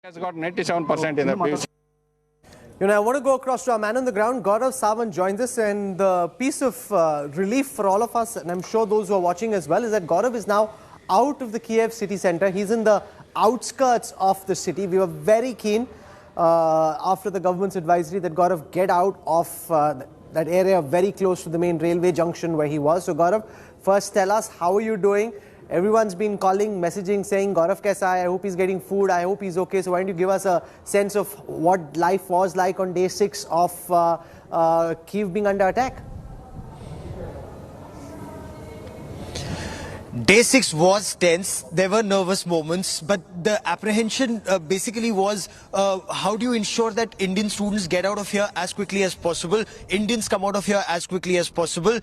has got 97% in the previous. I want to go across to our man on the ground. Gaurav Sawant joins us, and the piece of relief for all of us, and I'm sure those who are watching as well, is that Gaurav is now out of the Kyiv city centre. He's in the outskirts of the city. We were very keen after the government's advisory that Gaurav get out of that area very close to the main railway junction where he was. So Gaurav, first tell us, how are you doing? Everyone's been calling, messaging, saying, Gaurav kaisa hai? I hope he's getting food. I hope he's okay. So why don't you give us a sense of what life was like on day 6 of Kyiv being under attack? Day 6 was tense. There were nervous moments, but the apprehension basically was how do you ensure that Indian students get out of here as quickly as possible, Indians come out of here as quickly as possible,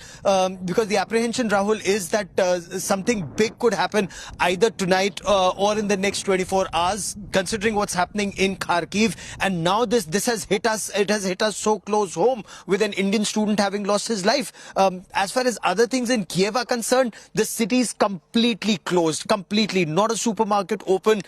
because the apprehension, Rahul, is that something big could happen either tonight or in the next 24 hours, considering what's happening in Kharkiv. And now this has hit us. It has hit us so close home with an Indian student having lost his life. As far as other things in Kyiv are concerned, the city is completely closed, completely. Not a supermarket open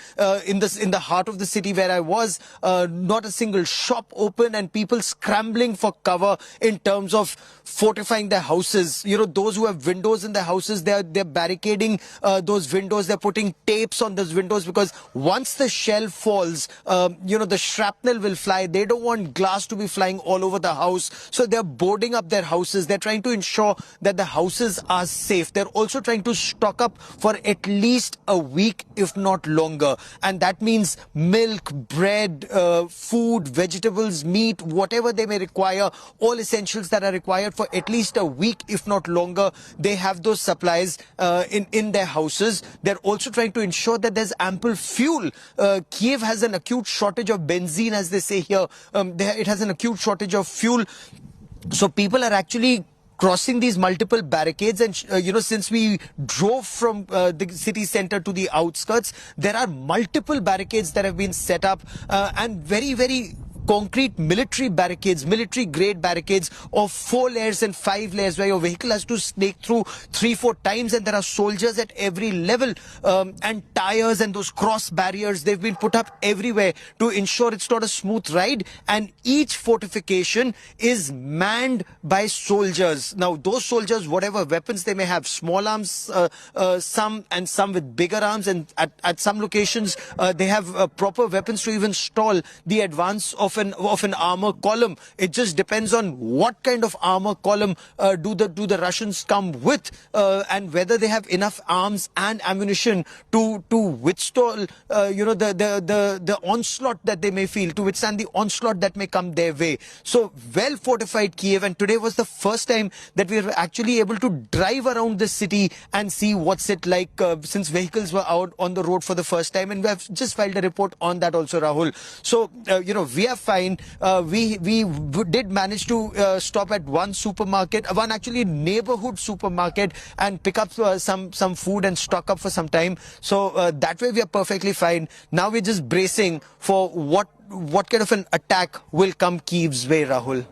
in the heart of the city where I was. Not a single shop open, and people scrambling for cover in terms of fortifying their houses. You know, those who have windows in their houses, they're barricading those windows. They're putting tapes on those windows because once the shell falls, the shrapnel will fly. They don't want glass to be flying all over the house. So they're boarding up their houses. They're trying to ensure that the houses are safe. They're also trying to stock up for at least a week, if not longer. And that means milk, bread, food, vegetables, meat, whatever they may require, all essentials that are required for at least a week, if not longer. They have those supplies in their houses. They're also trying to ensure that there's ample fuel. Kyiv has an acute shortage of benzene, as they say here. It has an acute shortage of fuel. So people are actually crossing these multiple barricades, and since we drove from the city center to the outskirts, there are multiple barricades that have been set up, and very concrete military barricades, military grade barricades of 4 layers and 5 layers, where your vehicle has to snake through 3-4 times, and there are soldiers at every level, and tires and those cross barriers, they've been put up everywhere to ensure it's not a smooth ride. And each fortification is manned by soldiers. Now those soldiers, whatever weapons they may have, small arms, some with bigger arms, and at some locations they have proper weapons to even stall the advance of an armor column. It just depends on what kind of armor column do the Russians come with, and whether they have enough arms and ammunition to withstand the onslaught that they may feel, to withstand the onslaught that may come their way. So well fortified Kyiv, and today was the first time that we were actually able to drive around the city and see what's it like, since vehicles were out on the road for the first time, and we have just filed a report on that also, Rahul. So we are fine. We did manage to stop at one supermarket, one actually neighborhood supermarket, and pick up some food and stock up for some time. So that way we are perfectly fine. Now we're just bracing for what kind of an attack will come Kyiv's way, Rahul.